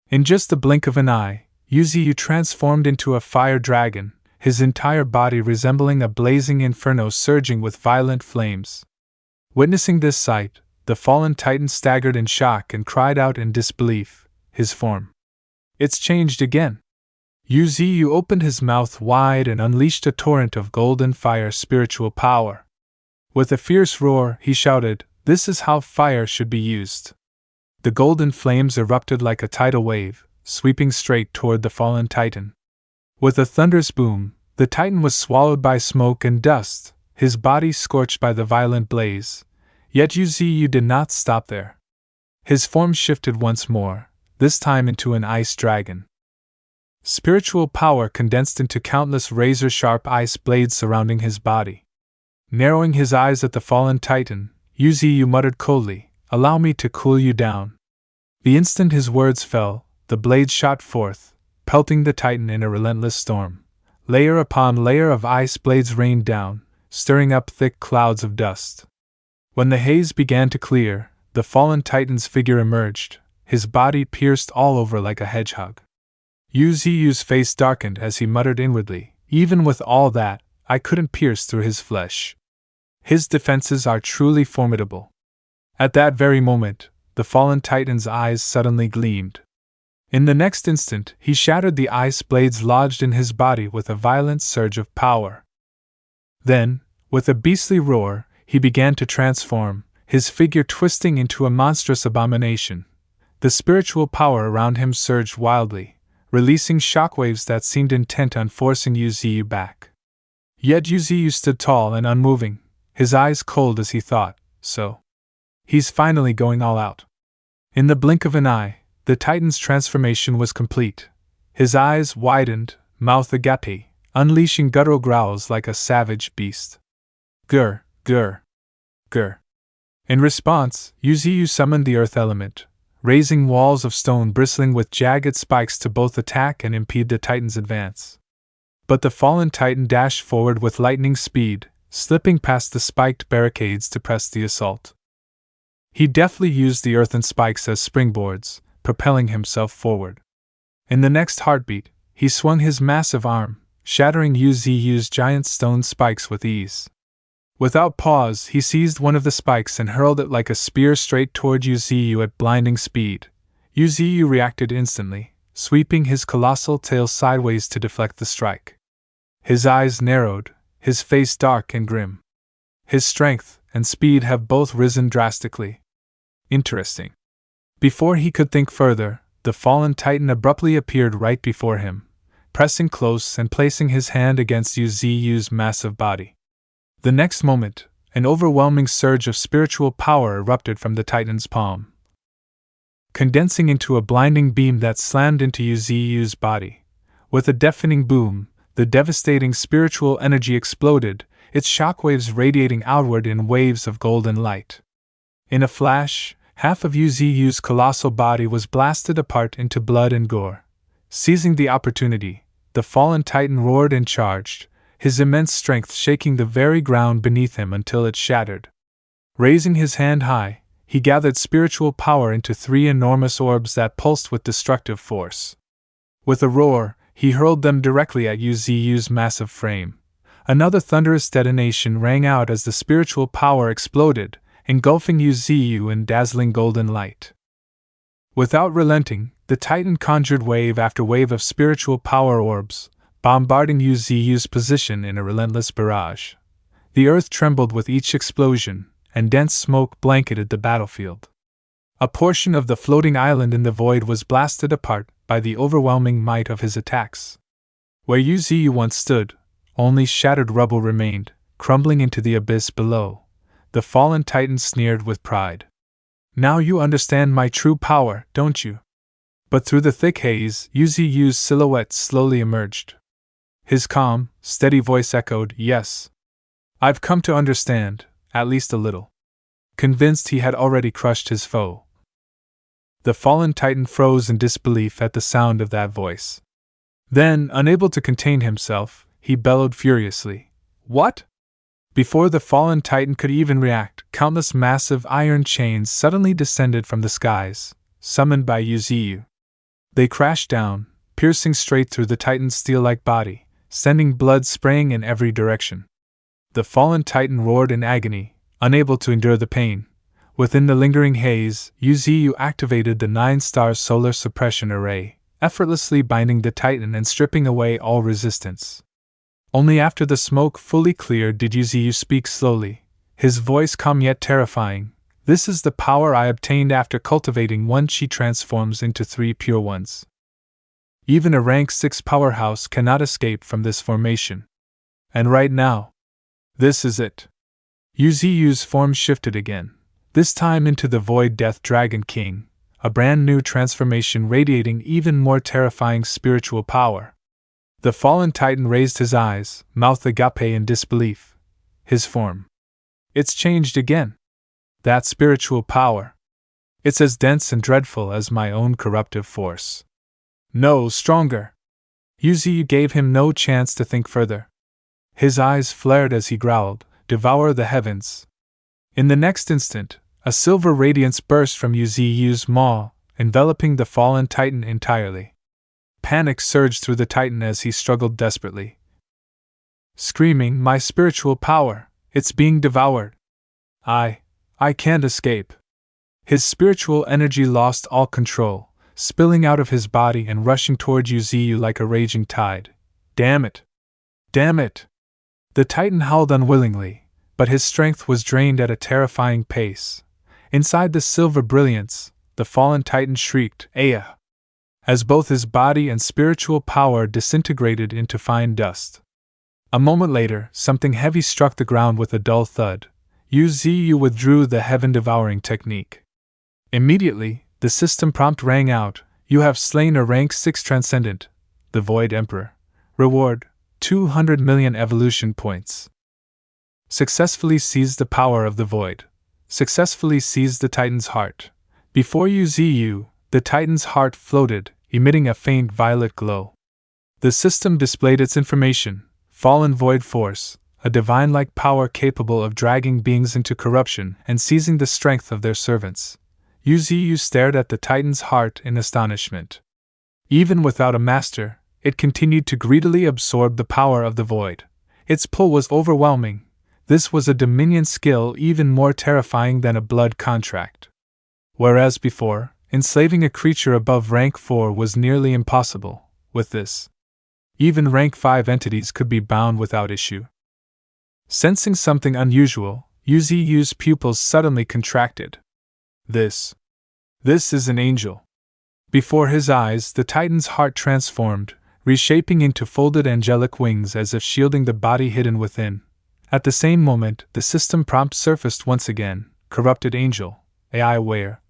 In just the blink of an eye, Yuziu transformed into a fire dragon, his entire body resembling a blazing inferno surging with violent flames. Witnessing this sight, the fallen titan staggered in shock and cried out in disbelief, his form. It's changed again. Yuziu opened his mouth wide and unleashed a torrent of golden fire spiritual power. With a fierce roar, he shouted, "This is how fire should be used." The golden flames erupted like a tidal wave, sweeping straight toward the fallen titan. With a thunderous boom, the titan was swallowed by smoke and dust, his body scorched by the violent blaze. Yet Yuziu did not stop there. His form shifted once more, this time into an ice dragon. Spiritual power condensed into countless razor-sharp ice blades surrounding his body. Narrowing his eyes at the fallen titan, Yuziu muttered coldly, "Allow me to cool you down." The instant his words fell, the blades shot forth, pelting the titan in a relentless storm. Layer upon layer of ice blades rained down, stirring up thick clouds of dust. When the haze began to clear, the fallen titan's figure emerged, his body pierced all over like a hedgehog. Yuziu's face darkened as he muttered inwardly, "Even with all that, I couldn't pierce through his flesh. His defenses are truly formidable." At that very moment, the fallen titan's eyes suddenly gleamed. In the next instant, he shattered the ice blades lodged in his body with a violent surge of power. Then, with a beastly roar, he began to transform, his figure twisting into a monstrous abomination. The spiritual power around him surged wildly, releasing shockwaves that seemed intent on forcing Yuziu back. Yet Yuziu stood tall and unmoving, his eyes cold as he thought, "So, he's finally going all out." In the blink of an eye, the titan's transformation was complete. His eyes widened, mouth agape, unleashing guttural growls like a savage beast. Grr, grr, grr. In response, Yuziu summoned the earth element, raising walls of stone bristling with jagged spikes to both attack and impede the titan's advance. But the fallen titan dashed forward with lightning speed, slipping past the spiked barricades to press the assault. He deftly used the earthen spikes as springboards, propelling himself forward. In the next heartbeat, he swung his massive arm, shattering Yuziu's giant stone spikes with ease. Without pause, he seized one of the spikes and hurled it like a spear straight toward Yuziu at blinding speed. Yuziu reacted instantly, sweeping his colossal tail sideways to deflect the strike. His eyes narrowed, his face dark and grim. His strength and speed have both risen drastically. Interesting. Before he could think further, the fallen titan abruptly appeared right before him, pressing close and placing his hand against Yuziu's massive body. The next moment, an overwhelming surge of spiritual power erupted from the titan's palm, condensing into a blinding beam that slammed into Yuziu's body. With a deafening boom, the devastating spiritual energy exploded, its shockwaves radiating outward in waves of golden light. In a flash, half of Yuziu's colossal body was blasted apart into blood and gore. Seizing the opportunity, the fallen titan roared and charged, his immense strength shaking the very ground beneath him until it shattered. Raising his hand high, he gathered spiritual power into 3 enormous orbs that pulsed with destructive force. With a roar, he hurled them directly at Yuziu's massive frame. Another thunderous detonation rang out as the spiritual power exploded, engulfing Yuziu in dazzling golden light. Without relenting, the titan conjured wave after wave of spiritual power orbs, bombarding Yuziu's position in a relentless barrage. The earth trembled with each explosion, and dense smoke blanketed the battlefield. A portion of the floating island in the void was blasted apart by the overwhelming might of his attacks. Where Yuziu once stood, only shattered rubble remained, crumbling into the abyss below. The fallen titan sneered with pride. "Now you understand my true power, don't you?" But through the thick haze, Yuziu's silhouette slowly emerged. His calm, steady voice echoed, "Yes. I've come to understand, at least a little." Convinced he had already crushed his foe. The fallen titan froze in disbelief at the sound of that voice. Then, unable to contain himself, he bellowed furiously, "What?" Before the fallen titan could even react, countless massive iron chains suddenly descended from the skies, summoned by Yuziu. They crashed down, piercing straight through the Titan's steel-like body, sending blood spraying in every direction. The fallen Titan roared in agony, unable to endure the pain. Within the lingering haze, Yuziu activated the 9-star solar suppression array, effortlessly binding the Titan and stripping away all resistance. Only after the smoke fully cleared did Yuziu speak slowly, his voice calm yet terrifying. This is the power I obtained after cultivating 1 chi transforms into 3 pure ones. Even a rank 6 powerhouse cannot escape from this formation. And right now, this is it. Yuziu's form shifted again, this time into the Void Death Dragon King, a brand new transformation radiating even more terrifying spiritual power. The fallen Titan raised his eyes, mouth agape in disbelief. His form. It's changed again. That spiritual power. It's as dense and dreadful as my own corruptive force. No, stronger. Yuziu gave him no chance to think further. His eyes flared as he growled, "Devour the heavens." In the next instant, a silver radiance burst from Yuziu's maw, enveloping the fallen Titan entirely. Panic surged through the Titan as he struggled desperately, screaming, "My spiritual power! It's being devoured! I can't escape!" His spiritual energy lost all control, spilling out of his body and rushing toward Yuziu like a raging tide. Damn it! Damn it! The Titan howled unwillingly, but his strength was drained at a terrifying pace. Inside the silver brilliance, the fallen Titan shrieked, "Aya!" as both his body and spiritual power disintegrated into fine dust. A moment later, something heavy struck the ground with a dull thud. Yuziu withdrew the heaven-devouring technique. Immediately, the system prompt rang out, "You have slain a rank 6 transcendent, the Void Emperor. Reward, 200 million evolution points. Successfully seized the power of the Void. Successfully seized the Titan's heart." Before Yuziu, the Titan's heart floated, emitting a faint violet glow. The system displayed its information: fallen void force, a divine-like power capable of dragging beings into corruption and seizing the strength of their servants. Yuziu stared at the Titan's heart in astonishment. Even without a master, it continued to greedily absorb the power of the void. Its pull was overwhelming. This was a dominion skill even more terrifying than a blood contract. Whereas before, enslaving a creature above rank 4 was nearly impossible, with this, even rank 5 entities could be bound without issue. Sensing something unusual, Yuziu's pupils suddenly contracted. This is an angel. Before his eyes, the Titan's heart transformed, reshaping into folded angelic wings as if shielding the body hidden within. At the same moment, the system prompt surfaced once again: "Corrupted angel, AI aware,